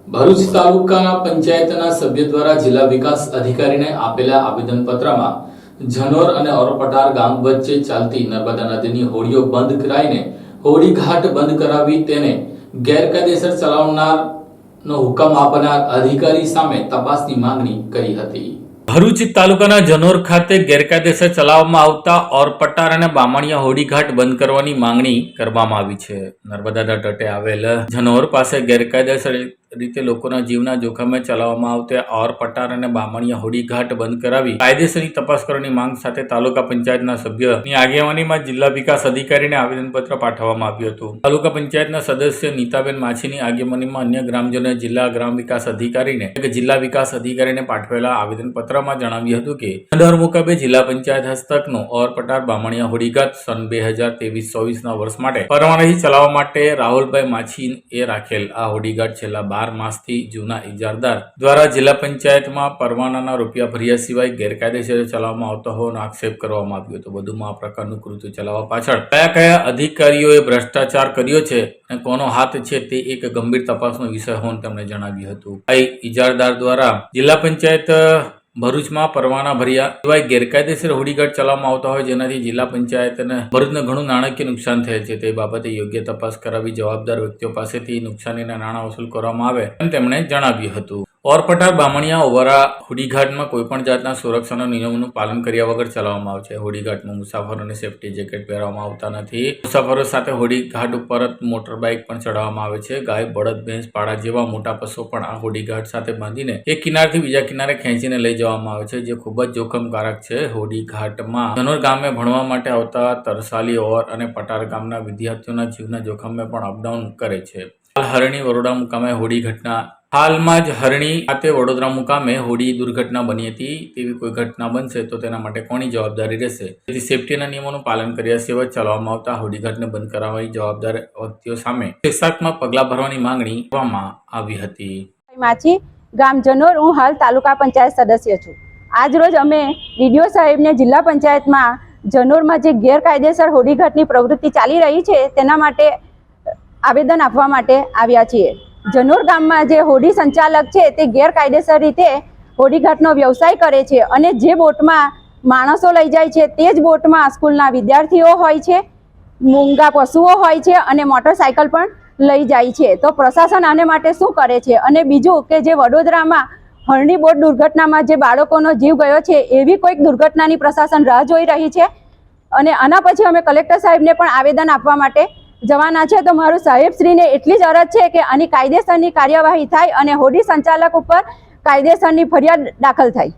ભરૂચ તાલુકાના પંચાયતના સભ્ય દ્વારા જિલ્લા વિકાસ અધિકારીને આપેલા આવેદનપત્રમાં જનોર અને ઓરપટાર ગામ વચ્ચે ચાલતી નર્મદા નદીની હોડીઓ બંધ કરાવીને હોડી ઘાટ બંધ કરાવી તેને ગેરકાયદેસર ચલાવનારનો હુકમ આપનાર અધિકારી સામે તપાસની માંગણી કરી હતી। ભરૂચ તાલુકાના જનોર ખાતે ગેરકાયદેસર ચલાવવામાં આવતા ઓરપટાર અને બામણિયા હોડીઘાટ બંધ કરવાની માંગણી કરવામાં આવી છે। નર્મદાના તટે આવેલ જનોર પાસે ગેરકાયદેસર રીતે લોકોના જીવના જોખમે ચલાવવામાં આવતા ઓરપટાર અને બામણિયા હોડીઘાટ બંધ કરાવી કાયદેસરની તપાસ કરવાની માંગ સાથે તાલુકા પંચાયતના સભ્યની આગેવાનીમાં જિલ્લા વિકાસ અધિકારીને આવેદનપત્ર પાઠવવામાં આવ્યું હતું। તાલુકા પંચાયતના સદસ્ય નીતાબેન માછીની આગેવાનીમાં અન્ય ગ્રામજનોએ જિલ્લા ગ્રામ વિકાસ અધિકારીને જિલ્લા વિકાસ અધિકારીને પાઠવેલા આવેદનપત્રમાં જણાવ્યું હતું કે જનોર મુકાબે જિલ્લા પંચાયત હસ્તકનો ઓરપટાર બામણિયા હોડીઘાટ સન 2023-24ના વર્ષ માટે પરવાનગી ચલાવવા માટે રાહુલભાઈ માછીએ રાખેલ આ હોડીઘાટ છેલ્લા 12 માસથી જૂના ઇજારદાર દ્વારા જિલ્લા પંચાયતમાં પરવાનાના રૂપિયા ભર્યા સિવાય ગેરકાયદેસર ચલાવવામાં આવતો હોવાનો આક્ષેપ કરવામાં આવ્યો હતો। વધુમાં આ પ્રકારનું કૃત્ય ચલાવવા પાછળ કયા અધિકારીઓએ ભ્રષ્ટાચાર કર્યો છે અને કોનો હાથ છે તે એક ગંભીર તપાસનો વિષય હોવાનું તેમણે જણાવ્યું હતું। આ ઇજારદાર દ્વારા જિલ્લા પંચાયત ભરૂચમાં પરવાના ભર્યા સિવાય ગેરકાયદેસર હોડીઘાટ ચલાવવામાં આવતા હોય જેનાથી જિલ્લા પંચાયતને ભરૂચને ઘણું નાણાકીય નુકસાન થયેલ છે। તે બાબતે યોગ્ય તપાસ કરાવી જવાબદાર વ્યક્તિઓ પાસેથી નુકસાનીના નાણાં વસૂલ કરવામાં આવે એમ તેમણે જણાવ્યું હતું। ઓરપટાર બામણિયા ઓવરા હોડીઘાટમાં કોઈપણ જાતના સુરક્ષાના નિયમોનું પાલન કર્યા વગર ચલાવવામાં આવે છે। હોડીઘાટમાં મુસાફરોને સેફટી જેકેટ પહેરવામાં આવતા નથી। મુસાફરો સાથે હોડીઘાટ ઉપર મોટર બાઇક પણ ચડાવવામાં આવે છે। ગાય, બળદ, ભેંસ, પાડા જેવા મોટા પશુઓ પણ આ હોડીઘાટ સાથે બાંધીને એક કિનારેથી બીજા કિનારે ખેંચીને લઈ જવામાં આવે છે, જે ખૂબ જ જોખમકારક છે। હોડીઘાટમાં જનોર ગામે ભણવા માટે આવતા તરસાલી ઓર અને પટાર ગામના વિદ્યાર્થીઓના જીવના જોખમે પણ અપડાઉન કરે છે। હરણી વડોદરા મુકામે હોડી ઘટના હાલમાં જ હરણી ખાતે વડોદરા મુકામે હોડી દુર્ઘટના બની હતી। તેવી કોઈ ઘટના બનશે તો તેના માટે કોની જવાબદારી રહેશે? તેથી સેફટીના નિયમોનું પાલન કર્યા સિવાય ચલાવવામાં આવતા હોડીઘાટને બંધ કરાવવાની જવાબદાર વ્યક્તિઓ સામે શિક્ષાત્મક પગલાં ભરવાની માંગણી કરવામાં આવી હતી। માછી ગામ જનોર, હું હાલ તાલુકા પંચાયત સદસ્ય છું। આજ રોજ અમે ડીડીઓ સાહેબને જિલ્લા પંચાયતમાં જનોરમાં જે ગેરકાયદેસર હોડીઘાટની પ્રવૃત્તિ ચાલી રહી છે તેના માટે આવેદન આપવા માટે આવ્યા છીએ। જનોર ગામમાં જે હોડી સંચાલક છે તે ગેરકાયદેસર રીતે હોડીઘાટનો વ્યવસાય કરે છે અને જે બોટમાં માણસો લઈ જાય છે તે જ બોટમાં સ્કૂલના વિદ્યાર્થીઓ હોય છે, મૂંગા પશુઓ હોય છે અને મોટરસાયકલ પણ લઈ જાય છે। તો પ્રશાસન આને માટે શું કરે છે? અને બીજું કે જે વડોદરામાં હરણી બોટ દુર્ઘટનામાં જે બાળકોનો જીવ ગયો છે એવી કોઈક દુર્ઘટનાની પ્રશાસન રાહ જોઈ રહી છે અને આના પછી અમે કલેક્ટર સાહેબને પણ આવેદન આપવા માટે જવાના છે। તો મારું સાહેબશ્રીને એટલી જ અરજ છે કે આની કાયદેસરની કાર્યવાહી થાય અને હોડી સંચાલક ઉપર કાયદેસરની ફરિયાદ દાખલ થાય।